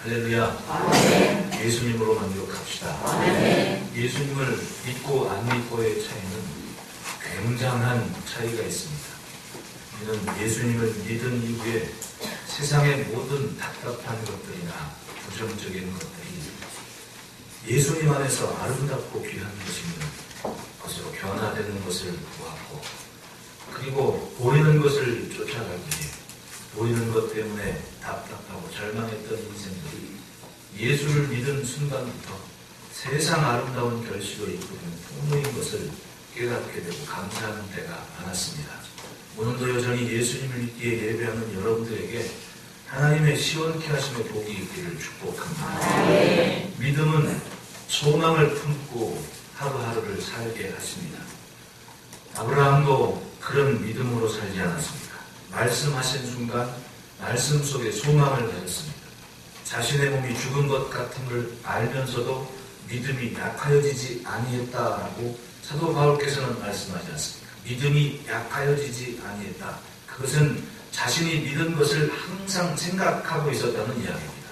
할렐루야. 아멘. 예수님으로 만족합시다. 아멘. 예수님을 믿고 안 믿고의 차이는 굉장한 차이가 있습니다. 우리는 예수님을 믿은 이후에 세상의 모든 답답한 것들이나 부정적인 것들이 예수님 안에서 아름답고 귀한 것이 있는 것으로 변화되는 것을 보았고, 그리고 보이는 것을 쫓아가기에 보이는 것 때문에 답답하고 절망했던 인생들이 예수를 믿은 순간부터 세상 아름다운 결실로 이끄는 풍요인 것을 깨닫게 되고 감사하는 때가 많았습니다. 오늘도 여전히 예수님을 믿기에 예배하는 여러분들에게 하나님의 시원케 하심의 복이 있기를 축복합니다. 믿음은 소망을 품고 하루하루를 살게 하십니다. 아브라함도 그런 믿음으로 살지 않았습니까? 말씀하신 순간 말씀 속에 소망을 가졌습니다. 자신의 몸이 죽은 것 같음을 알면서도 믿음이 약하여지지 아니했다라고 사도 바울께서는 말씀하지 않습니까? 믿음이 약하여지지 아니했다. 그것은 자신이 믿은 것을 항상 생각하고 있었다는 이야기입니다.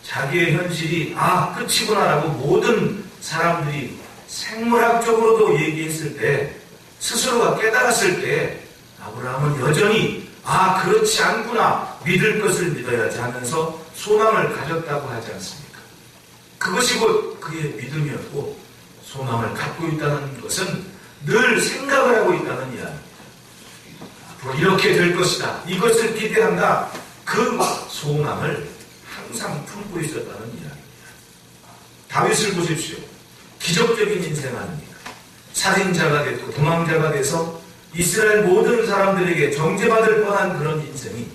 자기의 현실이 끝이구나라고 모든 사람들이 생물학적으로도 얘기했을 때, 스스로가 깨달았을 때 아브라함은 여전히 그렇지 않구나, 믿을 것을 믿어야지 하면서 소망을 가졌다고 하지 않습니까? 그것이 곧 그의 믿음이었고, 소망을 갖고 있다는 것은 늘 생각을 하고 있다는 이야기입니다. 앞으로 이렇게 될 것이다, 이것을 기대한다, 그 소망을 항상 품고 있었다는 이야기입니다. 다윗을 보십시오. 기적적인 인생 아닙니까? 살인자가 됐고 도망자가 돼서 이스라엘 모든 사람들에게 정죄받을 뻔한 그런 인생이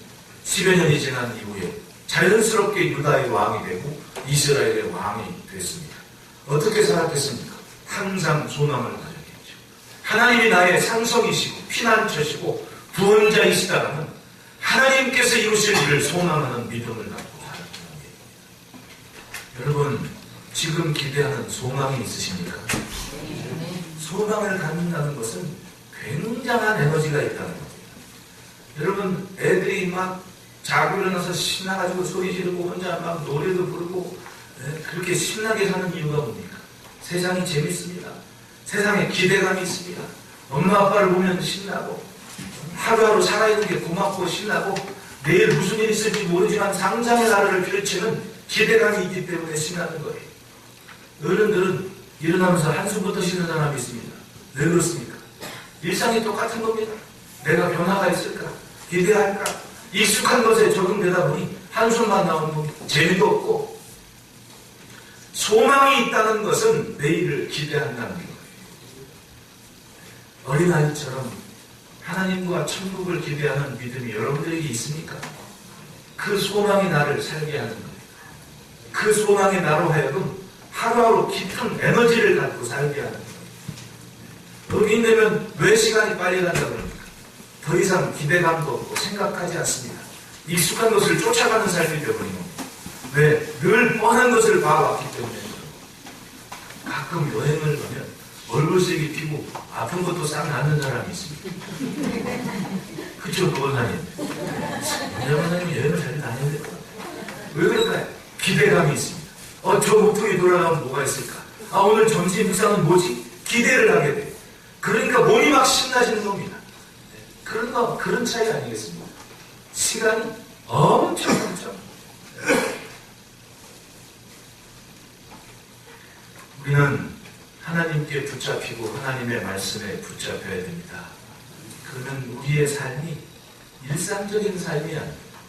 10여 년이 지난 이후에 자연스럽게 유다의 왕이 되고 이스라엘의 왕이 됐습니다. 어떻게 살았겠습니까? 항상 소망을 가졌겠죠. 하나님이 나의 상성이시고 피난처시고 구원자이시다라는 하나님께서 이루실 일을 소망하는 믿음을 갖고 살았다는 얘기입니다. 여러분, 지금 기대하는 소망이 있으십니까? 소망을 갖는다는 것은 굉장한 에너지가 있다는 겁니다. 여러분, 애들이 막 자고 일어나서 신나가지고 소리 지르고 혼자 막 노래도 부르고 그렇게 신나게 사는 이유가 뭡니까? 세상이 재밌습니다. 세상에 기대감이 있습니다. 엄마 아빠를 보면 신나고, 하루하루 살아있는 게 고맙고 신나고, 내일 무슨 일이 있을지 모르지만 상상의 나라를 펼치는 기대감이 있기 때문에 신나는 거예요. 어른들은 일어나면서 한숨부터 쉬는 사람이 있습니다. 왜 그렇습니까? 일상이 똑같은 겁니다. 내가 변화가 있을까? 기대할까? 익숙한 것에 적응되다 보니 한숨만 나오는 겁니다. 재미도 없고. 소망이 있다는 것은 내일을 기대한다는 거예요. 어린아이처럼 하나님과 천국을 기대하는 믿음이 여러분들에게 있습니까? 그 소망이 나를 살게 하는 거예요. 그 소망이 나로 하여금 하루하루 깊은 에너지를 갖고 살게 하는 거예요. 여기 되면 왜 시간이 빨리 간다 그럽니까? 더 이상 기대감도 없고 생각하지 않습니다. 익숙한 것을 쫓아가는 삶이 되어버린 겁니다. 왜? 늘 뻔한 것을 봐왔기 때문에. 가끔 여행을 가면 얼굴색이 피고 아픈 것도 싹 낫는 사람이 있습니다. 그쵸, 노원사님? 원장님 여행을 잘 다녀야 될 것 같아요. 왜 그럴까요? 기대감이 있습니다. 저 모퉁이 돌아가면 뭐가 있을까? 오늘 점심 식사는 뭐지? 기대를 하게 돼요. 그러니까 몸이 막 신나지는 겁니다. 그런 차이 아니겠습니까? 시간이 엄청. 우리는 하나님께 붙잡히고 하나님의 말씀에 붙잡혀야 됩니다. 그러면 우리의 삶이 일상적인 삶이 아닙니다.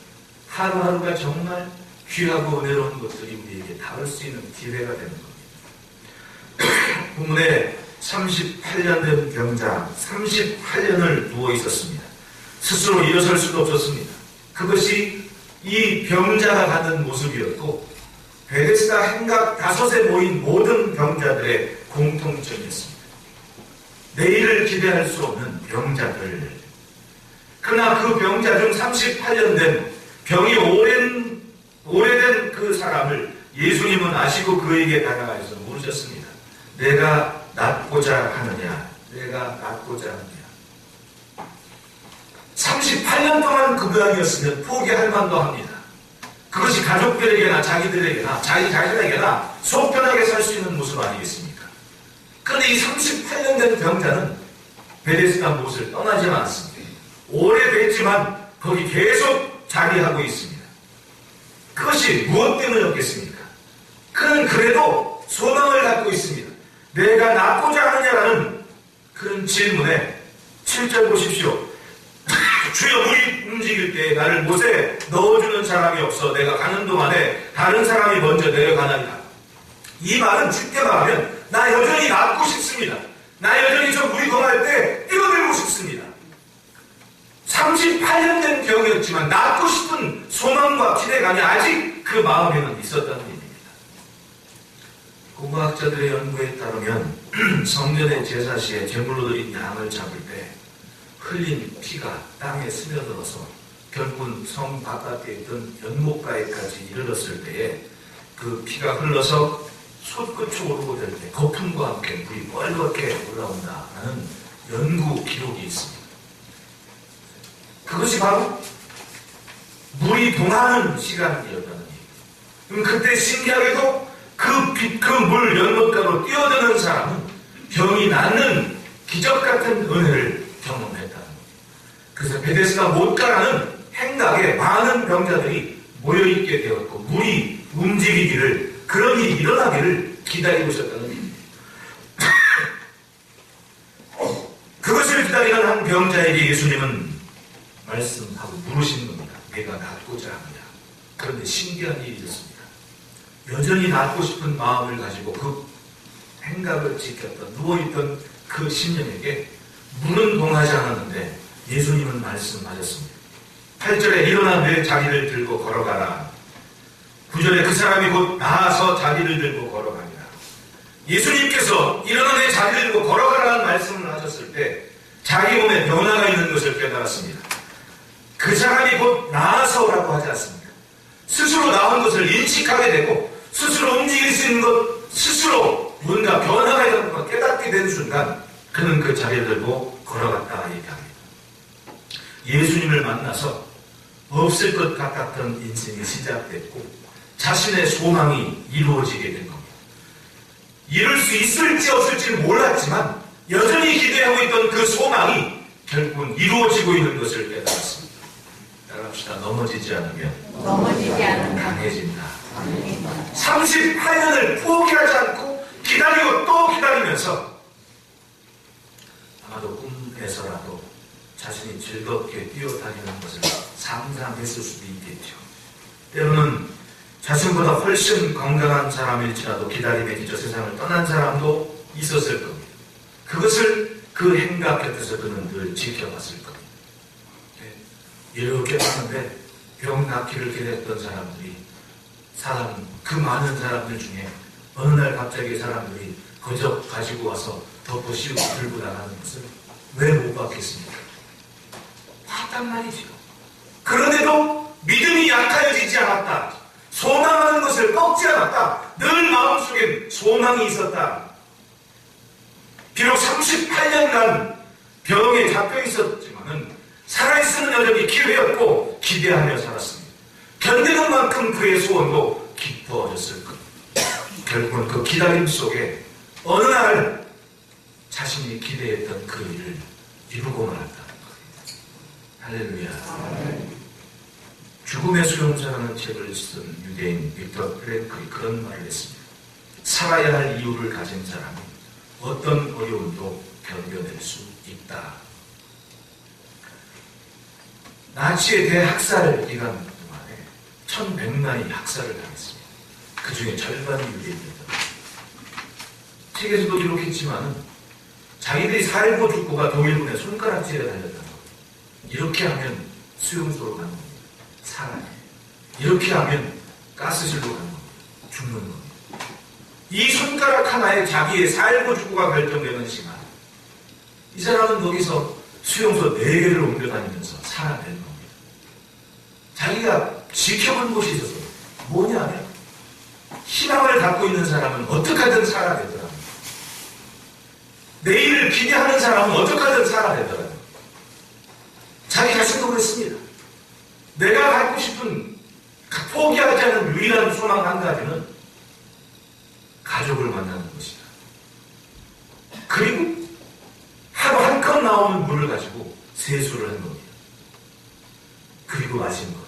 하루하루가 정말 귀하고 은혜로운 것들이 우리에게 닿을 수 있는 기회가 되는 겁니다. 본문에 38년 된 병자 38년을 누워 있었습니다. 스스로 일어설 수도 없었습니다. 그것이 이 병자가 가는 모습이었고, 베데스다 행각 5에 모인 모든 병자들의 공통점이었습니다. 내일을 기대할 수 없는 병자들. 그러나 그 병자 중 38년 된 병이 오래된 그 사람을 예수님은 아시고 그에게 다가가셔서 물으셨습니다. 내가 낫고자 하느냐? 내가 낫고자 하느냐? 38년 동안 그 모양이었으면 포기할 만도 합니다. 그것이 가족들에게나 자기들에게나 자기 자신에게나 속 편하게 살 수 있는 모습 아니겠습니까? 그런데 이 38년 된 병자는 베데스다 못을 떠나지 않았습니다. 오래됐지만 거기 계속 자리하고 있습니다. 그것이 무엇 때문이었겠습니까? 그는 그래도 소망을 갖고 있습니다. 내가 낫고자 하느냐라는 그런 질문에 7절 보십시오. 주여 물이 움직일 때 나를 못에 넣어주는 사람이 없어 내가 가는 동안에 다른 사람이 먼저 내려가나이다. 이 말은 쉽게 말하면 나 여전히 낫고 싶습니다. 나 여전히 저 물이 동할 때 뛰어들고 싶습니다. 38년 된 병이었지만 낫고 싶은 소망과 기대감이 아직 그 마음에는 있었다는 얘기입니다. 공과학자들의 연구에 따르면 성전의 제사 시에 제물로 드린 양을 잡을 때 흘린 피가 땅에 스며들어서 결국은 성 바깥에 있던 연못가에까지 이르렀을 때에 그 피가 흘러서 솟구쳐 오르고 될 때 거품과 함께 물이 뻘겋게 올라온다라는 연구 기록이 있습니다. 그것이 바로 물이 동하는 시간이었다는 얘기입니다. 그럼 그때 신기하게도 그 물 연못가로 뛰어드는 사람은 병이 낫는 기적 같은 은혜를 경험했다는 겁니다. 그래서 베데스다 못가라는 행각에 많은 병자들이 모여있게 되었고 물이 움직이기를 그런 일이 일어나기를 기다리고 있었다는 얘기입니다. 그것을 기다리는 한 병자에게 예수님은 말씀하고 물으시는 겁니다. 내가 낫고자 하느냐. 그런데 신기한 일이 있었습니다. 여전히 낫고 싶은 마음을 가지고 그 행각을 지켰던 누워있던 그 심령에게 물은 동하지 않았는데 예수님은 말씀하셨습니다. 8절에 일어나 내 자리를 들고 걸어가라. 9절에 그 사람이 곧 나아서 자리를 들고 걸어가니라. 예수님께서 일어나 내 자리를 들고 걸어가라는 말씀을 하셨을 때 자기 몸에 변화가 있는 것을 깨달았습니다. 그 사람이 곧 나아서라고 하지 않습니다. 스스로 나온 것을 인식하게 되고 스스로 움직일 수 있는 것, 스스로 뭔가 변화가 있다는 걸 깨닫게 된 순간 그는 그 자리를 들고 걸어갔다 얘기합니다. 예수님을 만나서 없을 것 같았던 인생이 시작됐고 자신의 소망이 이루어지게 된 겁니다. 이룰 수 있을지 없을지는 몰랐지만 여전히 기대하고 있던 그 소망이 결국은 이루어지고 있는 것을 깨달았습니다. 따라합시다. 넘어지지 않으면 강해진다. 38년을 포기하지 않고 기다리고 또 기다리면서 아마도 꿈에서라도 자신이 즐겁게 뛰어다니는 것을 상상했을 수도 있겠죠. 때로는 자신보다 훨씬 건강한 사람일지라도 기다림에 지쳐 세상을 떠난 사람도 있었을 겁니다. 그것을 그 행각 곁에서 그는 늘 지켜봤을 겁니다. 이렇게 봤는데 병 낫기를 기다렸던 사람들이 그 많은 사람들 중에 어느 날 갑자기 사람들이 거적 가지고 와서 덮어 씌우고 들고 나가는 것을 왜 못 봤겠습니까? 봤단 말이죠. 그런데도 믿음이 약하여지지 않았다. 소망하는 것을 꺾지 않았다. 늘 마음속엔 소망이 있었다. 비록 38년간 병에 잡혀 있었지만은 살아있으면 여전히 기회였고 기대하며 살았습니다. 견디는 만큼 그의 소원도 깊어졌을 겁니다. 결국은 그 기다림 속에 어느 날 자신이 기대했던 그 일을 이루고 말았다는 거예요. 할렐루야. 죽음의 수용자라는 책을 쓴 유대인 빅터 프랭클이 그런 말을 했습니다. 살아야 할 이유를 가진 사람이 어떤 어려움도 견뎌낼 수 있다. 나치의 대학살 기간 동안에 1100만이 학살을 당했습니다. 그 중에 절반이 유대인이었다. 책에서도 기록했지만 자기들이 살고 죽고가 독일군의 손가락질에 달렸다는 겁니다. 이렇게 하면 수용소로 가는 겁니다. 살아요. 이렇게 하면 가스실로 가는 겁니다. 죽는 겁니다. 이 손가락 하나에 자기의 살고 죽고가 결정되는 시간, 이 사람은 거기서 수용소 4개를 옮겨다니면서 살아내는 겁니다. 자기가 지켜본 곳이 있어서 뭐냐면 희망을 갖고 있는 사람은 어떻게든 살아내더라. 내일을 기대하는 사람은 어떻게든 살아내더라. 자기 자신도 그랬습니다. 내가 갖고 싶은 포기하지 않는 유일한 소망 한 가지는 가족을 만나는 것이다. 그리고 하루 한 컵 나오는 물을 가지고 세수를 한 겁니다. 그리고 마신 거예요.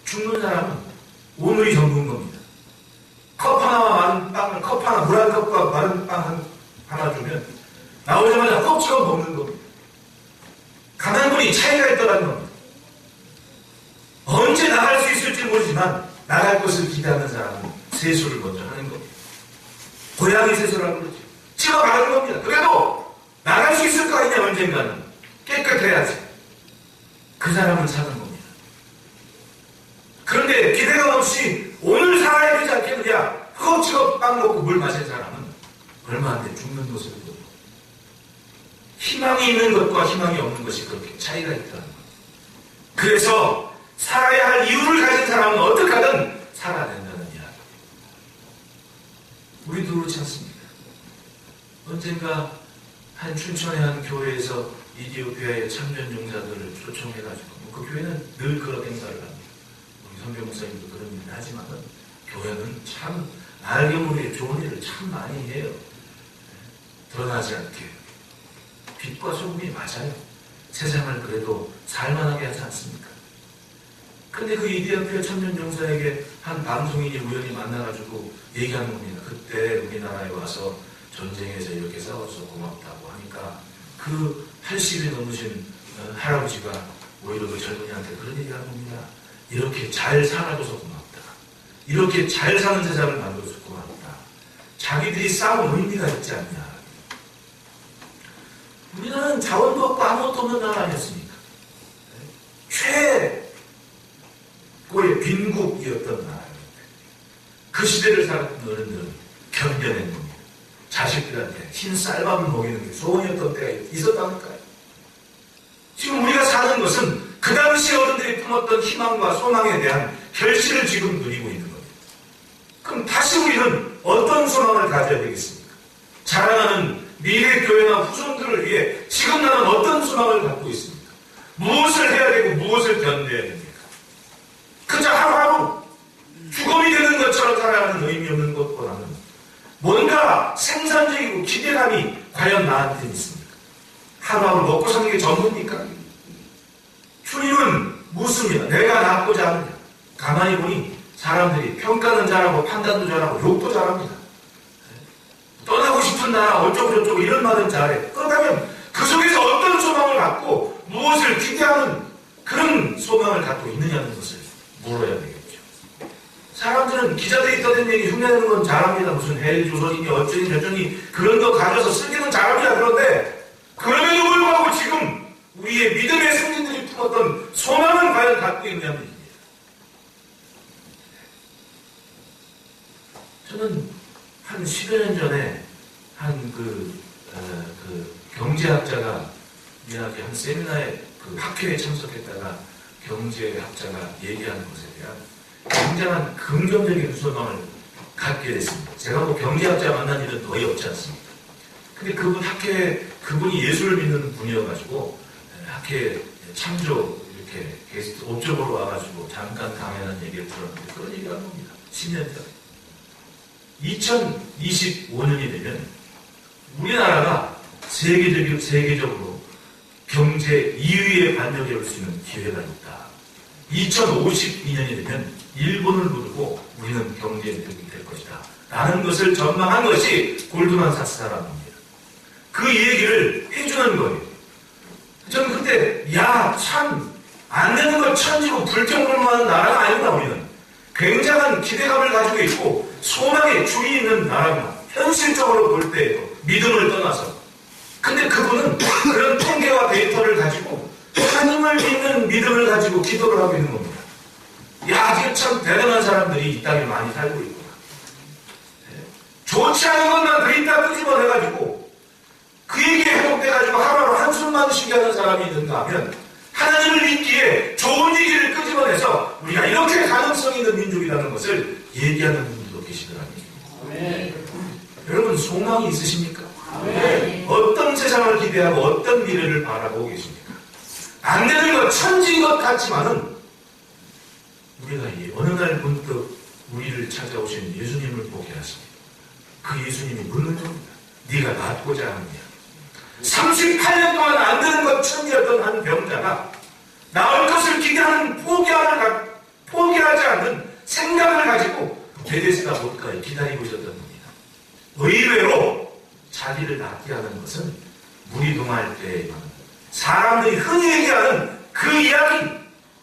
죽는 사람은 오늘이 전부인 겁니다. 컵 하나와 마른 빵을, 컵 하나, 물 한 컵과 마른 빵 하나 주면 나오자마자 컵처럼 먹는 겁니다. 가난분이 차이가 있더라는 겁니다. 언제 나갈 수 있을지 모르지만 나갈 것을 기대하는 사람은 세수를 먼저 하는 겁니다. 고양이 세수라고 그러죠. 찍어가는 겁니다. 그래도 나갈 수 있을 거 아니냐, 언젠가는. 깨끗해야지. 그 사람은 사는 겁니다. 그런데 기대감 없이 오늘 살아야 되지 않겠느냐, 허겁지겁 빵 먹고 물 마신 사람은 얼마 안 돼 죽는 모습을 보고, 희망이 있는 것과 희망이 없는 것이 그렇게 차이가 있다는 겁니다. 그래서 살아야 할 이유를 가진 사람은 어떻게 하든 살아야 된다는 이야기. 우리도 그렇지 않습니까? 언젠가 한 춘천의 한 교회에서 이디오피아의 참전 용사들을 초청해가지고, 그 교회는 늘 그런 행사를 합니다. 우리 선교 목사님도 그런 일을 하지만 교회는 참 알게모르게 좋은 일을 참 많이 해요. 드러나지 않게. 빛과 소금이 맞아요. 세상을 그래도 살만하게 하지 않습니까? 근데 그 이디오피아 참전 용사에게 한 방송인이 우연히 만나가지고 얘기하는 겁니다. 그때 우리나라에 와서 전쟁에서 이렇게 싸워서 고맙다고 하니까 그 80이 넘으신 할아버지가 오히려 그 젊은이한테 그런 얘기하는 겁니다. 이렇게 잘 살아줘서 고맙다. 이렇게 잘 사는 세상을 만들어서 고맙다. 자기들이 싸운 의미가 있지 않냐. 우리나라는 자원도 없고 아무것도 없는 나라 아니었습니까? 최고의 빈국이었던 나라입니다. 그 시대를 살았던 어른들은 견뎌낸 겁니다. 자식들한테 흰 쌀밥을 먹이는 게 소원이었던 때가 있었다니까요. 지금 우리가 사는 것은 그 당시 어른들이 품었던 희망과 소망에 대한 결실을 지금 누리고 있는 겁니다. 그럼 다시 우리는 어떤 소망을 가져야 되겠습니까? 자라나는 미래 교회나 후손들을 위해 지금 나는 어떤 소망을 갖고 있습니까? 무엇을 해야 되고 무엇을 견뎌야 됩니까? 그저 하루하루 죽음이 되는 것처럼 살아가는 의미 없는 것보다는 뭔가 생산적이고 기대감이 과연 나한테 있습니까? 하루하루 먹고 사는 게 전부입니까? 주님은 묻습니다. 내가 낫고자 하느냐? 가만히 보니 사람들이 평가는 잘하고 판단도 잘하고 욕도 잘합니다. 떠나고 싶은 나라 어쩌고 저쩌고 이런 말은 잘해. 그렇다면 그 속에서 어떤 소망을 갖고 무엇을 기대하는 그런 소망을 갖고 있느냐는 것을 물어야 되겠죠. 사람들은 기자들이 떠든 얘기 흉내내는 건 잘합니다. 무슨 헬조선이니 어쩌니 저쩌니 그런 거 가져서 쓰기는 잘합니다. 그런데 그럼에도 불구하고 지금 우리의 믿음의 승리들이 품었던 소망은 과연 갖고 있느냐는 얘기입니다. 저는 한 10여 년 전에 한 경제학자가 미안하게 한 세미나에 그 학회에 참석했다가 경제학자가 얘기하는 것에 대한 굉장한 긍정적인 소망을 갖게 됐습니다. 제가 뭐 경제학자 만난 일은 거의 없지 않습니다. 근데 그분이 예수를 믿는 분이어가지고 학회에 참조 이렇게 게스트 옵적으로 와가지고 잠깐 강연한 얘기를 들었는데 그런 얘기를 한 겁니다. 10년 전에. 2025년이 되면 우리나라가 세계적으로 경제 2위에 반영해 올 수 있는 기회가 있다. 2052년이 되면 일본을 누르고 우리는 경제 1등이 될 것이다. 라는 것을 전망한 것이 골드만삭스 사람입니다. 그 얘기를 해주는 거예요. 저는 그때 참 안 되는 걸 천지고 불평불만하는 나라가 아니다. 우리는 굉장한 기대감을 가지고 있고 소망에 주의 있는 나라구나. 현실적으로 볼 때에도 믿음을 떠나서. 근데 그분은 그런 통계와 데이터를 가지고 하나님을 믿는 믿음을 가지고 기도를 하고 있는 겁니다. 야, 참 대단한 사람들이 이 땅에 많이 살고 있구나. 좋지 않은 것만 그 이따 끄집어내가지고 그 얘기에 회복돼가지고 하루하루 한숨만 쉬게 하는 사람이 있는가 하면 하나님을 믿기에 좋은 얘기를 끄집어내서 우리가 이렇게 가능성 있는 민족이라는 것을 얘기하는 분들도 계시더라고요. 여러분 소망이 있으십니까? 어떤 세상을 기대하고 어떤 미래를 바라보고 계십니까? 안 되는 것 천지인 것 같지만은 우리가 어느 날 문득 우리를 찾아오신 예수님을 보게 하십니다. 그 예수님이 묻는 겁니다. 네가 낫고자 하느냐? 38년 동안 안 되는 것처럼이었던 한 병자가 나을 것을 기대하는 포기하지 않는 생각을 가지고 베데스다 못가에 기다리고 있었던 겁니다. 의외로 자기를 낫게 하는 것은 무리동할 때에 사람들이 흔히 얘기하는 그 이야기,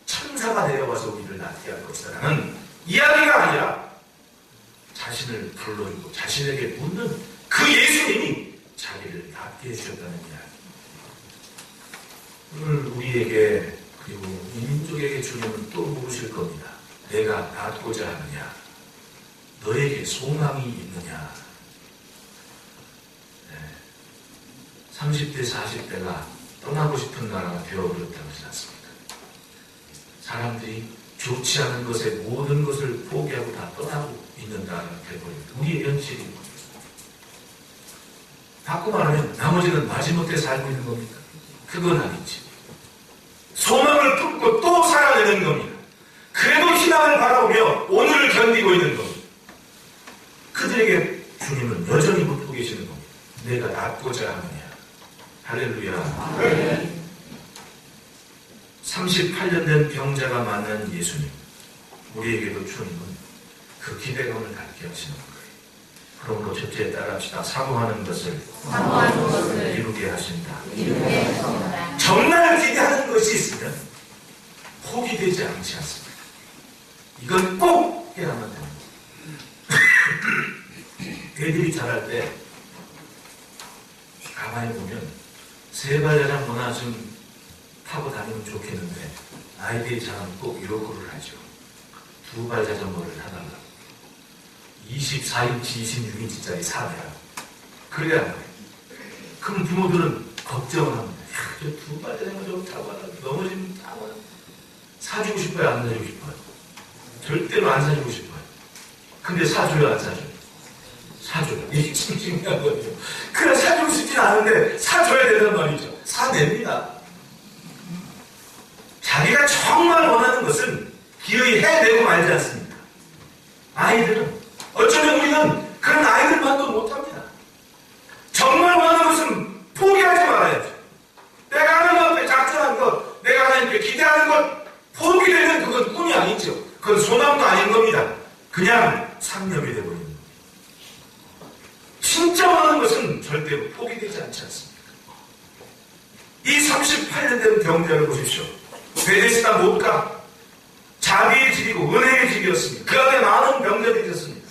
천사가 내려와서 우리를 낫게 할 것이라는 이야기가 아니라 자신을 불러주고 자신에게 묻는 그 예수님이 자기를 낫게 해주셨다는 이야기. 오늘 우리에게 그리고 이 민족에게 주님은 또 물으실 겁니다. 내가 낫고자 하느냐? 너에게 소망이 있느냐? 30대, 40대가 떠나고 싶은 나라가 되어버렸다고 하지 않습니까? 사람들이 좋지 않은 것에 모든 것을 포기하고 다 떠나고 있는 나라가 되어버립니다. 우리의 현실입니다. 바꿔 말하면 나머지는 마지못해 살고 있는 겁니까? 그건 아니지. 소망을 품고 또 살아내는 겁니다. 그래도 희망을 바라보며 오늘을 견디고 있는 겁니다. 그들에게 주님은 여전히 묻고 계시는 겁니다. 내가 낫고자 하느냐? 할렐루야. 네. 38년 된 병자가 만난 예수님. 우리에게도 주님은 그 기대감을 갖게 하시는 거예요. 그러므로 첫째 따라합시다. 사모하는 것을 이루게 하신다. 정말 기대하는 것이 있으면 포기되지 않지 않습니다. 이건 꼭 해야만 됩니다. 애들이 자랄 때 가만히 보면 세발 자전거나 좀 타고 다니면 좋겠는데 아이들이 자라면 꼭 요구를 하죠. 두발 자전거를 타달라고. 24인치, 26인치짜리 사내라. 그래야 말이에요. 그럼 부모들은 걱정을 합니다. 야, 저 두발 자전거 좀 타봐라. 넘어지면 타봐라. 사주고 싶어요? 안 사주고 싶어요? 절대로 안 사주고 싶어요. 근데 사줘요? 안 사줘요? 사줘요. 이게 참 중요한 거죠. 그래, 사주고 싶진 않은데 사줘야 된단 말이죠. 사냅니다. 자기가 정말 원하는 것은 기어이 해내고 말지 않습니까? 아이들은 어쩌면 우리는 그런 아이들만도 못합니다. 정말 원하는 것은 포기하지 말아야죠. 내가 하나님 앞에 작정한 것, 내가 하나님께 기대하는 것 포기되면 그건 꿈이 아니죠. 그건 소망도 아닌 겁니다. 그냥 상념이 되버리는 겁니다. 진짜 원하는 것은 절대로 포기되지 않지 않습니까? 이 38년 된 병자를 보십시오. 베데스다 못가 자비의 집이고 은혜의 집이었습니다. 그 안에 많은 병자들이 있었습니다.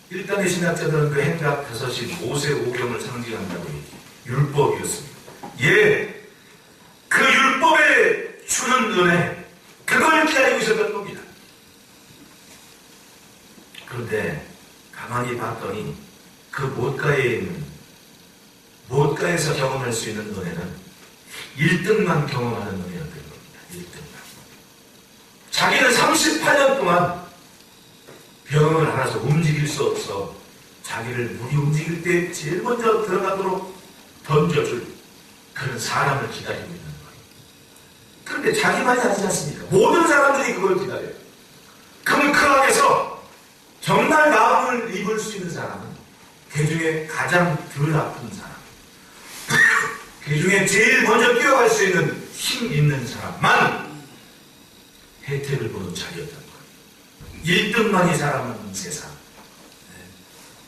일단의 신학자들은 그 행각 5이 모세 오경을 상징한다고 얘기해요. 율법이었습니다. 예, 그 율법에 주는 은혜, 그걸 기다리고 있었던 겁니다. 그런데 가만히 봤더니 그 못가에서 경험할 수 있는 은혜는 1등만 경험하는 은혜였던 겁니다. 1등만. 자기는 38년 동안 병을 알아서 움직일 수 없어 자기를 물이 움직일 때 제일 먼저 들어가도록 던져줄 그런 사람을 기다리고 있는 거예요. 그런데 자기만이 아니지 않습니까? 모든 사람들이 그걸 기다려요. 그러면 그 안에서 정말 마음을 입을 수 있는 사람은 그 중에 가장 덜 아픈 사람, 그 중에 제일 먼저 뛰어갈 수 있는 힘 있는 사람만 혜택을 보는 자리였던 거예요. 1등만이 살아남는 세상.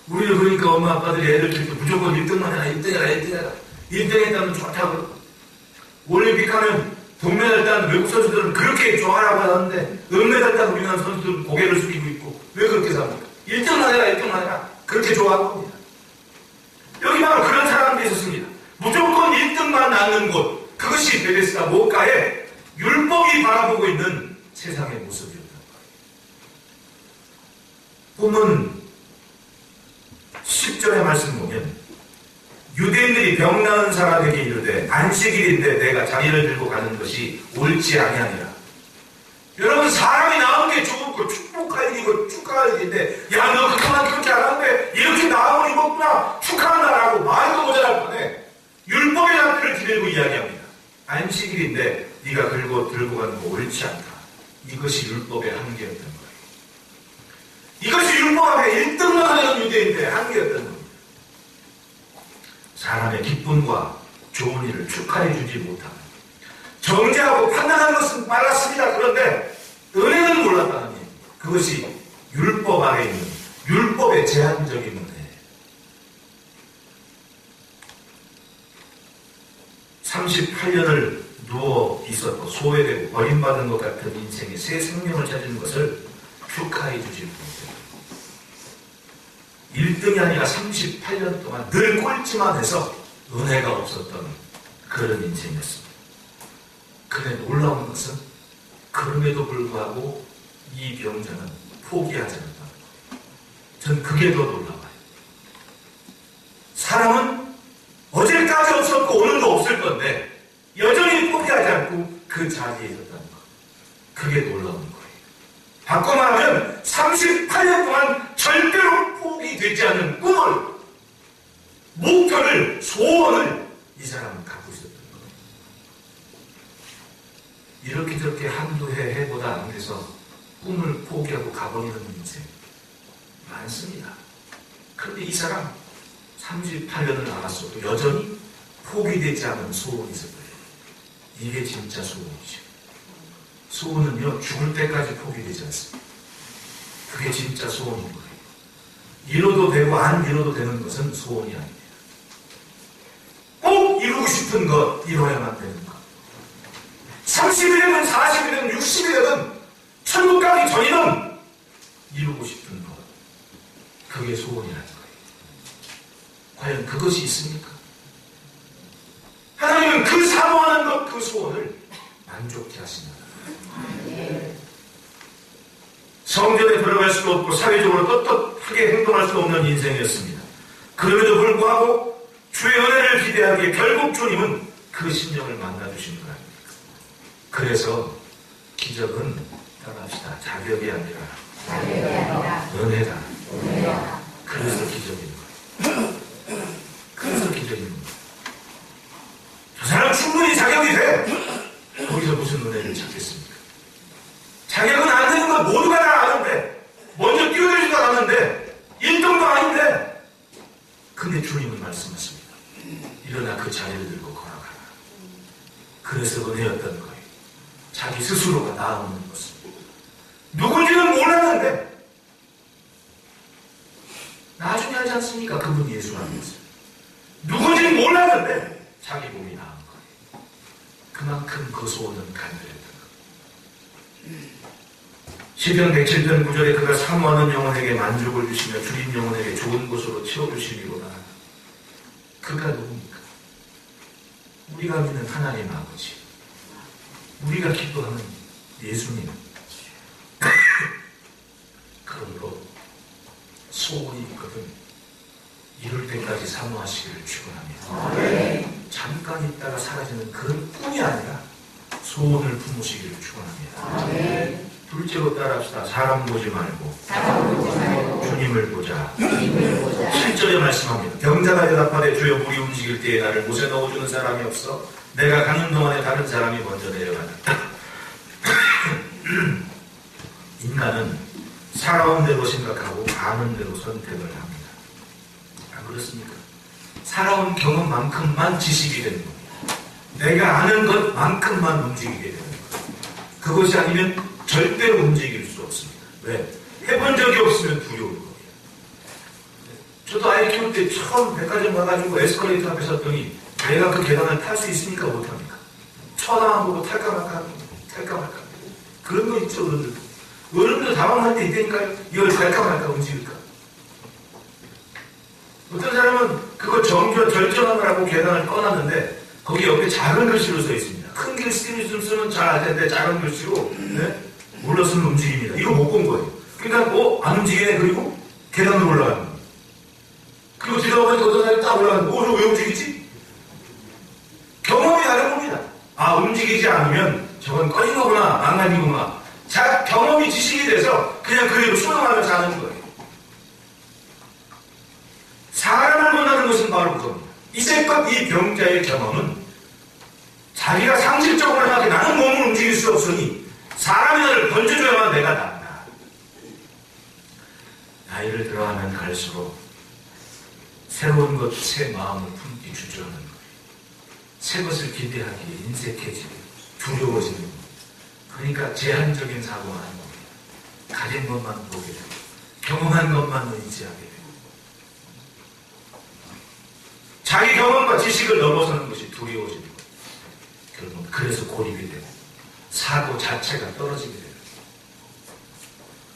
우리는 그러니까 엄마 아빠들이 애들 줄 때 무조건 1등만 해라, 1등 해라, 1등 해라. 1등 했다면 좋다고. 올림픽 하면 동메달 딴 외국 선수들은 그렇게 좋아하라고 하는데 은메달 딴 우리나라 선수들은 고개를 숙이고 있고 왜 그렇게 삽니까? 1등만 해라, 1등만 해라. 그렇게 좋아하는 겁니다. 여기 바로 그런 사람들이 있었습니다. 무조건 1등만 낳는 곳, 그것이 베데스다 못가에 율법이 바라보고 있는 세상의 모습이었던 거예요. 본문 10절의 말씀 보면 유대인들이 병 나은 사람에게 이르되 안식일인데 내가 자리를 들고 가는 것이 옳지 아니하니라. 여러분, 사람이 나은 게 좋고 축복할 일이고 축하할 일인데 야, 너 그렇게 안 하는데 이렇게 나음을 입었구나 축하한다라고 말도 모자랄 뻔해 율법의 장비를 기들고 이야기합니다. 안식일인데 네가 들고 가는 거 옳지 않다. 이것이 율법의 한계였던 거예요. 이것이 율법 앞에 1등만 하는 유대인들의 한계였던 겁니다. 사람의 기쁨과 좋은 일을 축하해 주지 못하는, 정죄하고 판단하는 것은 빨랐습니다. 그런데 은혜는 몰랐다는 얘기입니다. 그것이 율법 아래 있는 율법의 제한적인 은혜. 38년을 누워 있었고 소외되고 버림받은 것 같은 인생의 새 생명을 찾은 것을 축하해 주지 못해요. 1등이 아니라 38년 동안 늘 꼴찌만 해서 은혜가 없었던 그런 인생이었습니다. 그런데 놀라운 것은 그럼에도 불구하고 이 병자는 포기하지 않았다는 거예요. 전 그게 더 놀라워요. 사람은 어제까지 없었고 오늘도 없을 건데 여전히 포기하지 않고 그 자리에 있었다는 것. 그게 놀라운 거예요. 바꿔 말하면 38년 동안 절대로 포기되지 않는 꿈을, 목표를, 소원을 이 사람은 갖고 있었던 거예요. 이렇게 저렇게 한두 해보다 안 돼서 꿈을 포기하고 가버리는 인생 많습니다. 그런데 이 사람 38년을 나갔어도 여전히 포기되지 않은 소원이 있을 거예요. 이게 진짜 소원이죠. 소원은요, 죽을 때까지 포기되지 않습니다. 그게 진짜 소원인 거예요. 이뤄도 되고 안 이뤄도 되는 것은 소원이 아닙니다. 꼭 이루고 싶은 것, 이뤄야만 되는 것. 30이 되든 40이 되든 60이 되든 천국 가기 전이든 이루고 싶은 것. 그게 소원이라는 거예요. 과연 그것이 있습니까? 하나님은 그 사모하는 것, 그 소원을 만족케 하십니다. 성전에 들어갈 수도 없고 사회적으로 떳떳하게 행동할 수 없는 인생이었습니다. 그럼에도 불구하고 주의 은혜를 기대하기에 결국 주님은 그 심령을 만나주신 거 아닙니까? 그래서 기적은 따라합시다. 자격이 아니라 은혜다. 그래서 기적인 거예요. 그래서 기적인 거예요. 저 사람 충분히 자격이 돼. 거기서 무슨 은혜를 찾겠습니까? 자격은 안 되는 건 모두가 다 아는데, 먼저 뛰어들지도 않았는데, 1등도 아닌데. 근데 주님은 말씀하십니다. 일어나 그 자리를 들고 걸어가라. 그래서 은혜였던 거예요. 자기 스스로가 나아오는 것을. 누군지는 몰랐는데, 나중에 하지 않습니까? 그분이 예수라는 것을. 누군지는 몰랐는데, 자기 몸이 나은 거예요. 그만큼 그 소원은 간절했던 거예요. 시편 107편 9절에 그가 사모하는 영혼에게 만족을 주시며 줄인 영혼에게 좋은 곳으로 채워주시리로다. 그가 누굽니까? 우리가 믿는 하나님 아버지, 우리가 기뻐하는 예수님. 그러므로 소원이 있거든 이룰 때까지 사모하시기를 축원합니다. 잠깐 있다가 사라지는 그런 꿈이 아니라 소원을 품으시기를 축원합니다. 둘째로 따라합시다. 사람 보지 말고 주님을 보자. 7절에 말씀합니다. 병자가 대답하되 주여 물이 움직일 때에 나를 못에 넣어주는 사람이 없어 내가 가는 동안에 다른 사람이 먼저 내려가다. 인간은 살아온 대로 생각하고 아는 대로 선택을 합니다. 안 그렇습니까? 살아온 경험만큼만 지식이 되는 겁니다. 내가 아는 것만큼만 움직이게 되는 거예요. 그것이 아니면 절대로 움직일 수 없습니다. 왜? 해본 적이 없으면 두려울 거예요. 저도 아이 키울 때 처음 백화점 가가지고 에스컬레이터 앞에 섰더니 내가 그 계단을 탈 수 있습니까? 못합니까? 쳐다만 보고 탈까 말까 그런 거 있죠, 어른들도. 어른도 당황할 때 있다니까요. 이걸 갈까 말까 움직일까. 어떤 사람은 그거 절전하느라고 계단을 떠났는데 거기 옆에 작은 글씨로 써 있습니다. 큰 글씨로 좀 쓰면 잘 알 텐데 작은 글씨로 몰랐으면 움직입니다. 이거 못 본 거예요. 그러니까 안 움직이네. 그리고 계단으로 올라가는 거예요. 그리고 뒤돌아보니까 어떤 사람이 딱 올라가는 거예요. 왜 움직이지? 경험이 다른 겁니다. 아, 움직이지 않으면 저건 꺼진 거구나, 망가진구나. 자, 경험이 지식이 돼서 그냥 그대로 순응하며 사는 거예요. 사람을 만나는 것은 바로 그겁니다. 이제껏 이 병자의 경험은 자기가 상실적으로 생각해 나는 몸을 움직일 수 없으니 사람이 너를 건져줘야만 내가 난다. 나이를 들어가면 갈수록 새로운 것, 새 마음을 품기 주저하는 거예요. 새 것을 기대하기에 인색해지고 두려워지는 거예요. 그러니까 제한적인 사고가 하는 거예요. 가진 것만 보게 되고 경험한 것만 의지하게 되고 자기 경험과 지식을 넘어서는 것이 두려워지는 거예요. 결국 그래서 고립이 되고 사고 자체가 떨어지게 돼요.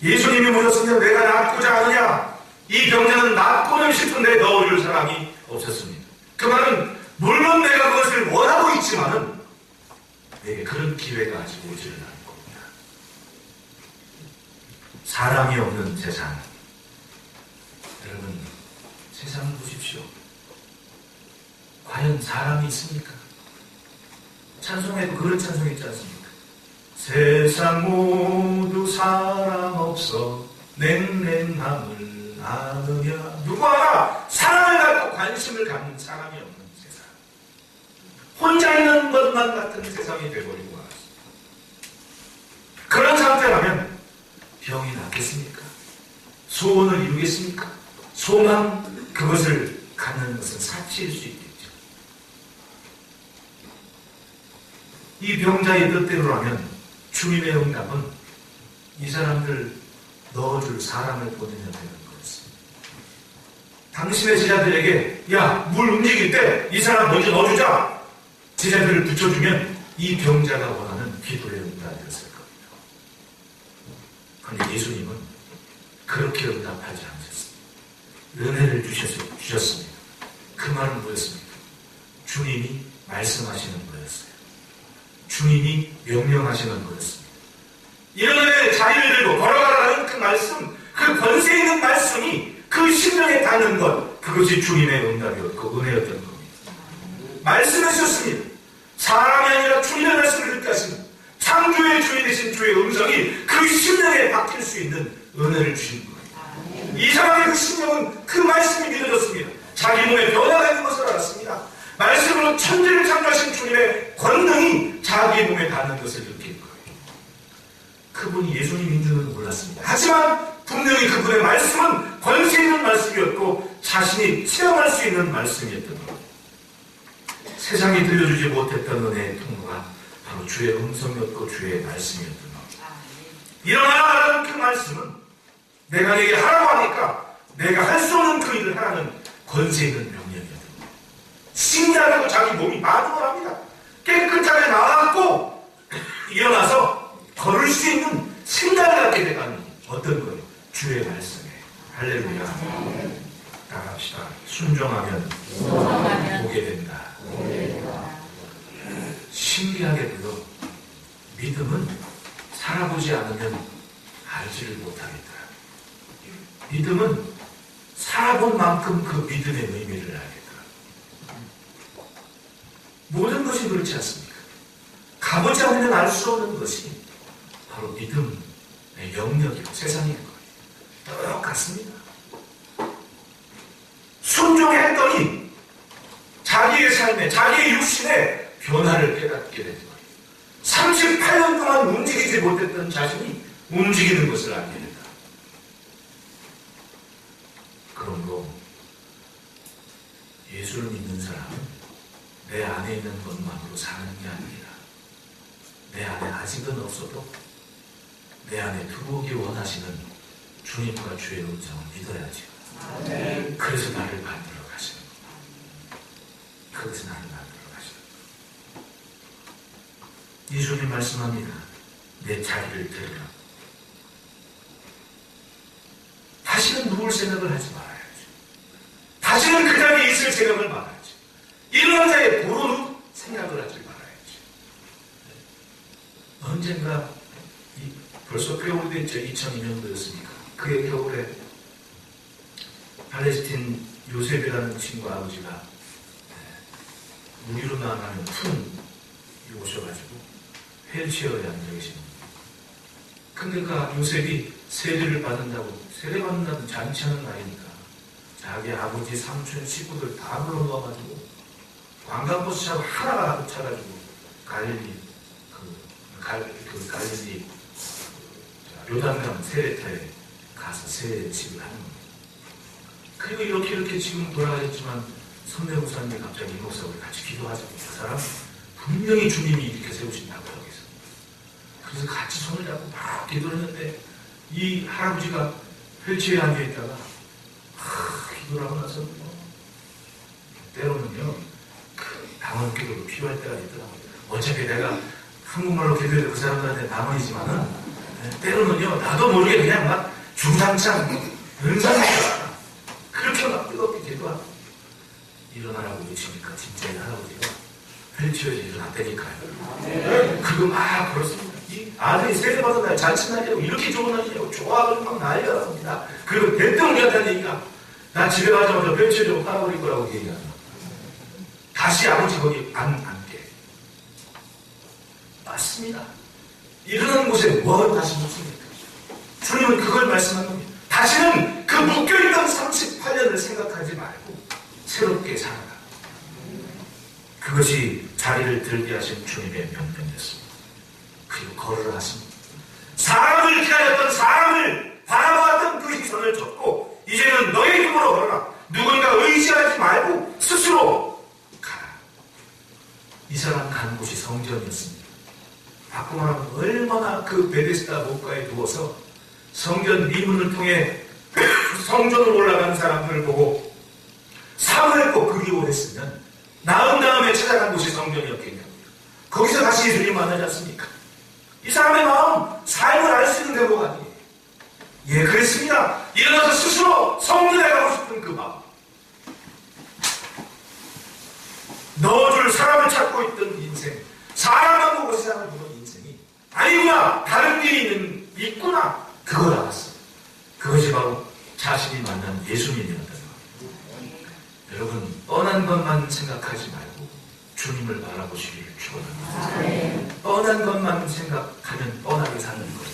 예수님이 물었습니다. 내가 낫고자 하느냐? 이 병자는 낫고는 싶은데 넣어줄 사람이 없었습니다. 그 말은 물론 내가 그것을 원하고 있지만은 내게 그런 기회가 아직 오지를 않은 겁니다. 사람이 없는 세상. 여러분, 세상을 보십시오. 과연 사람이 있습니까? 찬송에도 그런 찬송이 있지 않습니까? 세상 모두 사람 없어 냉랭함을 나누며. 누구 하나 사랑을 갖고 관심을 갖는 사람이 없는 세상. 혼자 있는 것만 같은 세상이 되어버리고 말았습니다. 그런 상태라면 병이 낫겠습니까? 소원을 이루겠습니까? 소망, 그것을 갖는 것은 사치일 수 있겠죠. 이 병자의 뜻대로라면 주님의 응답은 이 사람들 넣어줄 사람을 보내야 되는 거였습니다. 당신의 제자들에게 야, 물 움직일 때 이 사람 먼저 넣어주자. 제자들을 붙여주면 이 병자가 원하는 기도의 응답이었을 겁니다. 그런데 예수님은 그렇게 응답하지 않으셨습니다. 은혜를 주셨습니다. 그 말은 뭐였습니까? 주님이 말씀하시는 거였어요. 주님이 명령하시는 거였습니다. 일어나는 자유를 들고 걸어가라는 그 말씀, 그 권세 있는 말씀이 그 심령에 닿는 것, 그것이 주님의 응답이었고 은혜였던 겁니다. 말씀하셨습니다. 사람이 아니라 주님의 말씀을 듣게 하신 창조의 주인 되신 주의 음성이 그 심령에 박힐 수 있는 은혜를 주신 거예요. 이 사람의 그 심령은 그 말씀이 믿어졌습니다. 자기 몸에 변화가 있는 것을 알았습니다. 말씀으로 천지를 창조하신 주님의 권능이 자기 몸에 닿는 것을 느낀 거예요. 그분이 예수님인 줄은 몰랐습니다. 하지만 분명히 그분의 말씀은 권세 있는 말씀이었고 자신이 체험할 수 있는 말씀이었던 겁니다. 세상이 들려주지 못했던 은혜의 통로가 바로 주의 음성이었고 주의 말씀이었던 겁니다. 일어나라는 그 말씀은 내가 내게 하라고 하니까 내가 할 수 없는 그 일을 하라는 권세 있는 명령이었던 겁니다. 신기하게도 자기 몸이 반응을 합니다. 깨끗하게 나왔고 일어나서 걸을 수 있는 생각을 갖게 돼가는 어떤 거예요? 주의 말씀에. 할렐루야. 따라합시다. 순종하면 보게 된다. 신기하게도 믿음은 살아보지 않으면 알지를 못하겠다. 믿음은 살아본 만큼 그 믿음의 의미를 알겠다. 모든 것이 그렇지 않습니까? 가보지 않으면 알 수 없는 것이 바로 믿음의 영역이고 세상인 거예요. 똑같습니다. 순종했더니 자기의 삶에, 자기의 육신에 변화를 깨닫게 되는 거예요. 38년 동안 움직이지 못했던 자신이 움직이는 것을 알게 된다. 그러므로 예수를 믿는 사람은 내 안에 있는 것만으로 사는 게 아니라 내 안에 아직은 없어도 내 안에 들어오기 원하시는 주님과 주의 음성을 믿어야지. 그래서 나를 만들어 가시는 겁니다. 그래서 나를 만들어 가시는 겁니다. 예수님 말씀합니다. 내 자리를 들으라. 다시는 누울 생각을 하지 말아야지. 다시는 그 자리에 있을 생각을 말아야지. 일어난 자의 보로는 생각을 하지 말아야지. 언젠가 벌써 꽤 오래됐죠. 2002년도였으니까. 그의 겨울에 팔레스틴 요셉이라는 친구 아버지가 무기로 나가는 푼 오셔가지고 휠체어에 앉아 계십니다. 근데 그 요셉이 세례를 받는다고, 세례받는다는 잔치하는 날이니까 자기 아버지, 삼촌, 식구들 다 불러놓아가지고 관광버스 차고 하나가 가득 차가지고 갈릴리 갈릴리 요단강 세례터에 가서 세례식을 하는 겁니다. 그리고 이렇게 지금 돌아가셨지만 선배 목사님이 갑자기 이 목사 우리 같이 기도하자고. 그 사람 분명히 주님이 이렇게 세우신다고 여기서. 그래서 같이 손을 잡고 막 기도를 했는데 이 할아버지가 휠체어에 앉아있다가 기도를 하고 나서 때로는요 그 방언 기도도 필요할 때가 있더라고요. 어차피 내가 한국말로 기도해도 그 사람들한테 방언이지만은 때로는요 나도 모르게 그냥 막 주장창 은사니까 그렇게 막 뜨겁게 기도하고 일어나라고 외치니까 진짜 이 할아버지가 휠체어에서 일어났다니까요. 그거 막 그렇습니다. 이 아들이 세례받은 날 잔치날이라고 이렇게 좋은 날이냐고 좋아하고 막 난리가 납니다. 그리고 대뜸 우리한테 얘기가 나 집에 가자마자 휠체어 좀 깔아버릴 거라고 얘기하죠. 다시 아버지 거기 안 앉게. 맞습니다. 일어나는 곳에 뭘 다시 묻습니까? 주님은 그걸 말씀한 겁니다. 다시는 그 묶여있던 38년을 생각하지 말고 새롭게 살아가. 그것이 자리를 들게 하신 주님의 명령이었습니다. 그리고 거를 하십니다. 사람을 기다렸던 사람을 바라보았던 그 시선을 접고 이제는 너의 힘으로 걸어라. 누군가 의지하지 말고 스스로 가라. 이 사람 가는 곳이 성전이었습니다. 바꿔 말하면 얼마나 그 베데스다 목가에 누워서 성전 미문을 통해 성전으로 올라가는 사람들을 보고 사모를 꼭 그리워했으면 나은 다음에 찾아간 곳이 성전이었겠냐고요. 거기서 다시 예수님 만나지 않습니까? 이 사람의 마음, 삶을 알 수 있는 대목 아니에요. 예, 그랬습니다. 일어나서 스스로 성전에 가고 싶은 그 마음. 넣어줄 사람을 찾고 있던 인생, 사람만 보고 세상을 보는 인생이 아니구나, 다른 길이 있구나, 그걸 알았어요. 그것이 바로 자신이 만난 예수님이었다는 겁니다. 여러분, 뻔한 것만 생각하지 말고 주님을 바라보시기를 축원합니다. 뻔한 것만 생각하면 뻔하게 사는 거예요.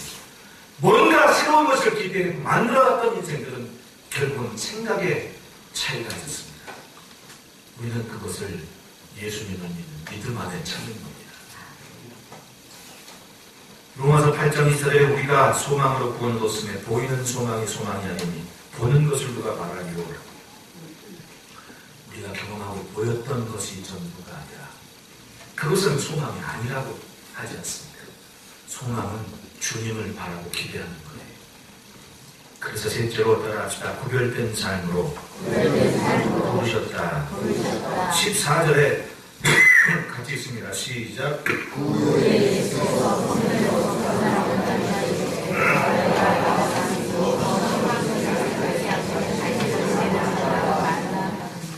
뭔가 새로운 것을 기대하고 만들어갔던 인생들은 결국은 생각의 차이가 있었습니다. 우리는 그것을 예수님을 믿는 믿음 안에 찾는 겁니다. 로마서 8장 2절에 우리가 소망으로 구원을 얻음에 보이는 소망이 소망이 아니니 보는 것을 누가 말하기로 하고, 우리가 경험하고 보였던 것이 전부가 아니라 그것은 소망이 아니라고 하지 않습니까? 소망은 주님을 바라고 기대하는 거예요. 그래서 셋째로 따라합시다. 구별된 삶으로 부르셨다. 14절에 같이 있습니다. 시작.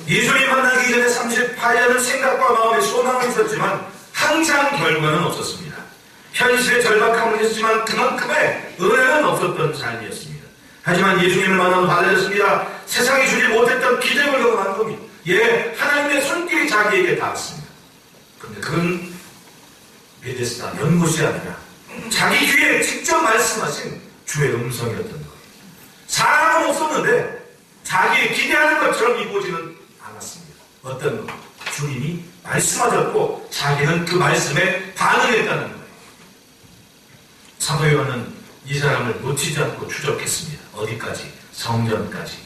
예수님 만나기 전에 38년은 생각과 마음의 소망은 있었지만 항상 결과는 없었습니다. 현실의 절박함을 했지만 그만큼의 은혜는 없었던 삶이었습니다. 하지만 예수님을 만나면 달라졌습니다. 세상이 주지 못했던 기적을 경험한 겁니다. 예, 하나님의 손길이 자기에게 닿았습니다. 그런데 그건 베데스다 연못이 아니라 자기 귀에 직접 말씀하신 주의 음성이었던 거예요. 사람은 없었는데 자기 기대하는 것처럼 이루어지는 않았습니다. 어떤 것? 주님이 말씀하셨고 자기는 그 말씀에 반응했다는 거예요. 사도 요한은 이 사람을 놓치지 않고 추적했습니다. 어디까지? 성전까지.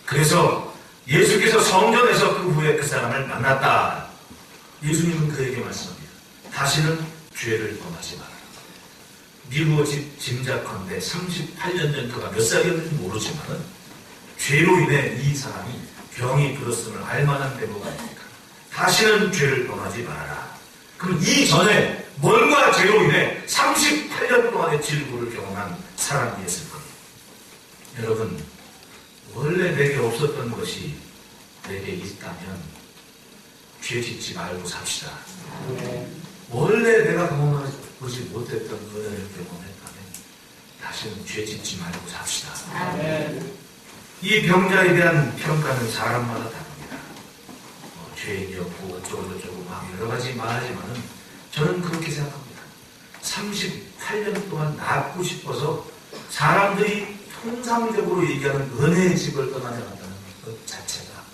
그래서 예수께서 성전에서 그 후에 그 사람을 만났다. 예수님은 그에게 말씀합니다. 다시는 죄를 범하지 마라. 미루어 짐작컨대 38년 전 그가 몇 살이었는지 모르지만은 죄로 인해 이 사람이 병이 들었음을 알만한 대목이 아닙니까? 다시는 죄를 범하지 말아라. 그럼 이전에 뭔가 죄로 인해 38년 동안의 질고를 경험한 사람이었을 겁니다. 여러분, 원래 내게 없었던 것이 내게 있다면 죄 짓지 말고 삽시다. 원래 내가 경험하지 못했던 은혜를 경험했다면 다시는 죄 짓지 말고 삽시다. 이 병자에 대한 평가는 사람마다 다릅니다. 죄인이었고 어쩌고저쩌고 막 여러 가지 말하지만은 저는 그렇게 생각합니다. 38년 동안 낫고 싶어서 사람들이 통상적으로 얘기하는 은혜의 집을 떠나지 않았다는 것 자체가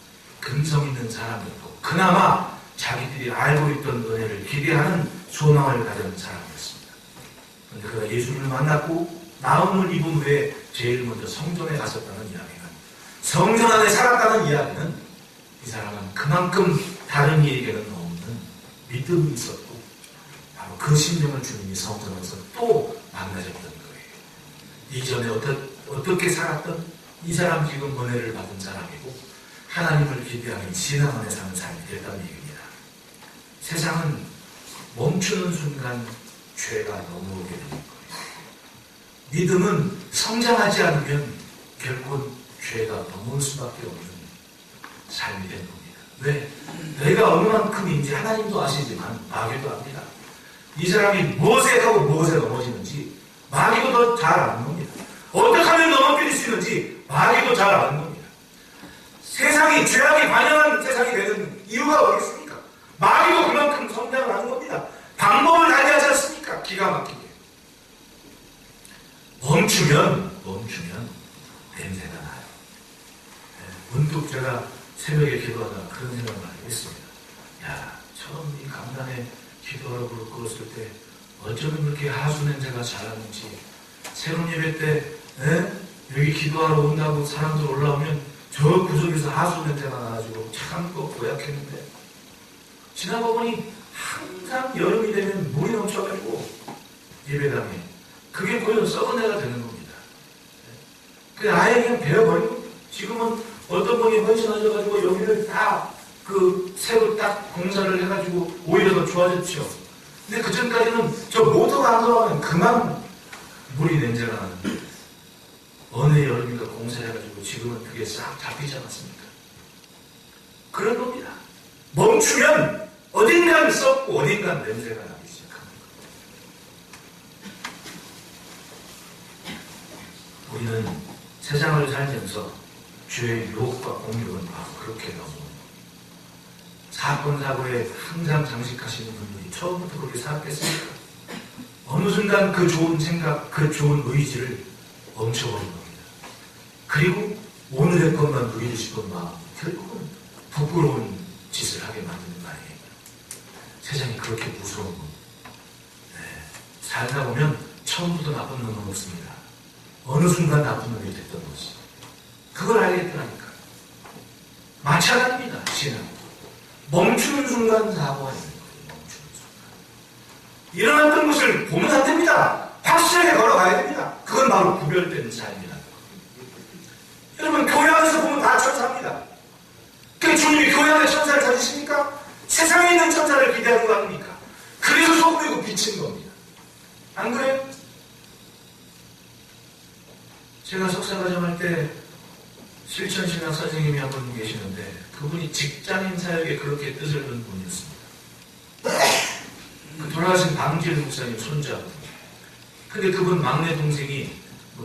근성 있는 사람이었고 그나마 자기들이 알고 있던 은혜를 기대하는 소망을 가진 사람이었습니다. 그런데 그가 예수님을 만났고 나음을 입은 후에 제일 먼저 성전에 갔었다는 이야기는, 성전 안에 살았다는 이야기는 이 사람은 그만큼 다른 이에게는 없는 믿음이 있었고, 바로 그 심령을 주님이 성전에서 또 만나셨던 거예요. 이전에 어떻게 살았던 이 사람 지금 은혜를 받은 사람이고 하나님을 기대하는 신앙 안에 사는 삶이 됐다는 얘기입니다. 세상은 멈추는 순간 죄가 넘어오게 되는 거예요. 믿음은 성장하지 않으면 결국 죄가 넘어올 수밖에 없는 삶이 되는 겁니다. 왜? 내가 얼마만큼인지 하나님도 아시지만 마귀도 압니다. 이 사람이 무엇에 하고 무엇에 넘어지는지 마귀도 더 잘 아는 겁니다. 어떻게 하면 넘어뜨릴 수 있는지 마귀도 잘 아는 겁니다. 세상이 죄악이 반영한 세상이 되는 이유가 뭐겠습니까? 마귀도 그만큼 성장을 하는 겁니다. 방법을 달리하지 않습니까? 기가 막히게. 멈추면 냄새가 나요. 문득 제가 새벽에 기도하다가 그런 생각을 많이 했습니다. 야, 처음 이 강단에 기도하러 걸었을 때 어쩌면 그렇게 하수 냄새가 잘하는지, 새로운 예배 때 여기 기도하러 온다고 사람들 올라오면 저 구석에서 하수 냄새가 나가지고 참 고약했는데, 지나고 보니 항상 여름이 되면 물이 넘쳐가지고 예배당에 그게 거의 썩은 애가 되는 겁니다. 그냥 아예 그냥 베어버리고, 지금은 어떤 분이 헌신하셔가지고 여기를 다 새로 딱 공사를 해가지고 오히려 더 좋아졌죠. 근데 그 전까지는 저 모터가 안 돌아가면 그만 물이 냄새가 나는데, 어느 여름인가 공사해가지고 지금은 그게 싹 잡히지 않았습니까? 그런 겁니다. 멈추면 어딘가는 썩고 어딘가는 냄새가 나기 시작합니다. 우리는 세상을 살면서 죄의 유혹과 공격은 바로 그렇게 넘어옵니다. 사건, 사고에 항상 장식하시는 분들이 처음부터 그렇게 살았겠습니까? 어느 순간 그 좋은 생각, 그 좋은 의지를 멈춰버린 겁니다. 그리고 오늘의 것만 누리고 싶은 마음, 결국은 부끄러운 짓을 하게 만드는 말이에요. 세상이 그렇게 무서운 겁니다. 살다 보면 처음부터 나쁜 놈은 없습니다. 어느 순간 나쁜 놈이 됐던 것이. 그걸 알겠더라니까. 마찬가지입니다. 신앙. 멈추는 순간 사고가 있는 거예요. 멈추는 순간. 일어났던 것을 보면 안 됩니다. 확실하게 걸어가야 됩니다. 그건 바로 구별된 삶이라는 거예요. 여러분, 교회 안에서 보면 다 천사입니다. 그 주님이 교회 안에 천사를 찾으십니까? 세상에 있는 천사를 기대하는 거 아닙니까? 그래서 소금이고 비친 겁니다. 안 그래요? 제가 석사과정 할 때 실천신학 선생님이 한 분 계시는데, 그분이 직장인 사역에 그렇게 뜻을 둔 분이었습니다. 그 돌아가신 방길 목사님 손자거든요. 근데 그분 막내 동생이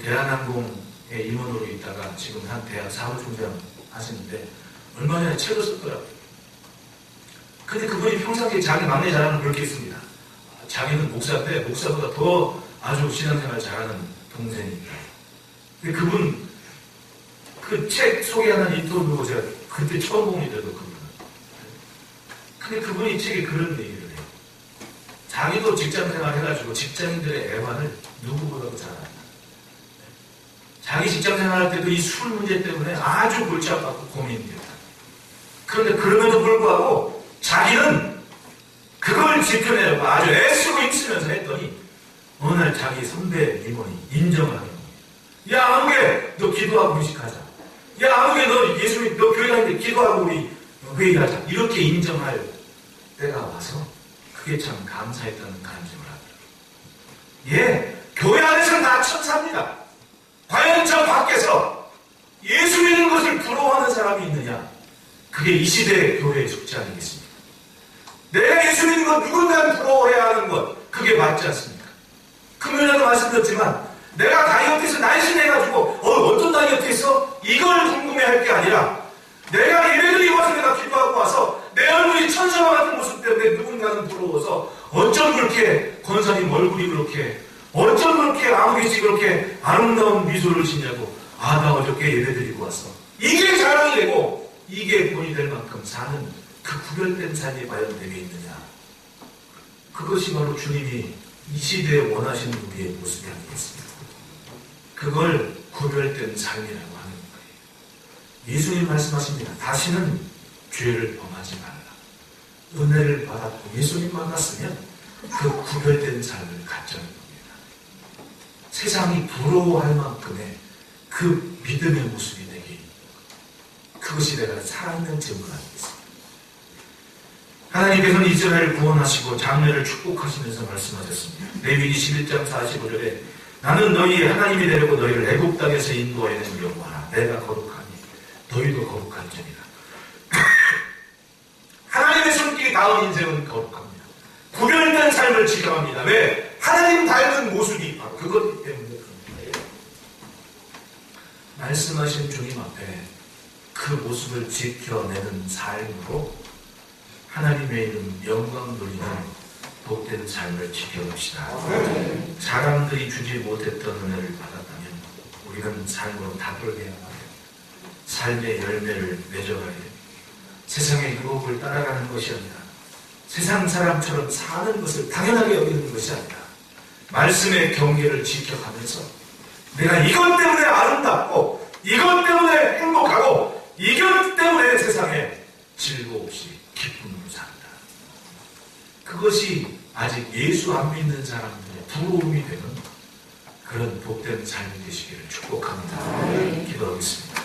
대한항공에 임원으로 있다가 지금 한 대학 사무총장 하시는데 얼마 전에 책을 썼더라고요. 근데 그분이 평상시에 자기 막내 자랑을 그렇게 했습니다. 자기는 목사인데 목사보다 더 아주 신앙생활 잘하는 동생입니다. 근데 그분 그 책 소개하는 인터뷰 제가 그때 처음 본 일이라도 그분은. 근데 그분이 책에 그런 얘기를 해요. 자기도 직장생활 해가지고 직장인들의 애환을 누구보다도 잘 압니다. 자기 직장생활 할 때도 이 술 문제 때문에 아주 골치 아팠고 고민이 됐다. 그런데 그럼에도 불구하고 자기는 그걸 지켜내려고 아주 애쓰고 힘쓰면서 했더니 어느 날 자기 선배 임원이 인정을 하는 거예요. 야, 아무개 너 기도하고 회식하자. 야, 아무개 너 예수님 너 교회 다니는데 기도하고 우리 회의하자. 이렇게 인정할 때가 와서 그게 참 감사했다는 간증을 하더라고요. 예, 교회 안에서는 다 천사입니다. 과연 저 밖에서 예수 믿는 것을 부러워하는 사람이 있느냐? 그게 이 시대의 교회의 숙제 아니겠습니까? 내가 예수 믿는 것 누군가는 부러워해야 하는 것, 그게 맞지 않습니까? 금요일에도 말씀드렸지만 내가 다이어트에서 날씬해가지고 어떤 다이어트 했어? 이걸 궁금해할 게 아니라 내가 예배드리고 와서 내가 기도하고 와서 내 얼굴이 천사와 같은 모습 때문에 누군가는 부러워서 어쩜 그렇게 권사님 얼굴이 그렇게 어쩜 그렇게 아무개지 그렇게 아름다운 미소를 짓냐고. 아, 나 어저께 예배드리고 왔어. 이게 자랑이 되고 이게 본이 될 만큼 사는 그 구별된 삶이 과연 내게 있느냐. 그것이 바로 주님이 이 시대에 원하시는 우리의 모습이 아니겠습니까? 그걸 구별된 삶이라고 하는 거예요. 예수님 말씀하십니다. 다시는 죄를 범하지 말라. 은혜를 받았고 예수님 만났으면 그 구별된 삶을 갖자는 겁니다. 세상이 부러워할 만큼의 그 믿음의 모습이 되기, 그것이 내가 살아있는 증거 아니겠습니까? 하나님께서는 이스라엘을 구원하시고 장래를 축복하시면서 말씀하셨습니다. 레위기 11장 45절에 나는 너희의 하나님이 되려고 너희를 애굽 땅에서 인도하여낸 여호와라. 내가 거룩하니 너희도 거룩할지니라. 하나님의 손길이 닿은 인생은 거룩합니다. 구별된 삶을 지켜갑니다. 왜? 하나님 닮은 모습이 바로 그것이기 때문에 그런 거예요. 말씀하신 주님 앞에 그 모습을 지켜내는 삶으로 하나님의 이름 영광 돌리는 복된 삶을 지켜봅시다. 사람들이 주지 못했던 은혜를 받았다면 우리는 삶으로 다돌게 해야 합니다. 삶의 열매를 맺어가야 됩니다. 세상의 유혹을 따라가는 것이 아니라 세상 사람처럼 사는 것을 당연하게 여기는 것이 아니라 말씀의 경계를 지켜가면서 내가 이것 때문에 아름답고 이것 때문에 행복하고 이것 때문에 세상에 즐거움 없이 기쁨으로 산다. 그것이 아직 예수 안 믿는 사람들의 부러움이 되는 그런 복된 삶이 되시기를 축복합니다. 기도하겠습니다.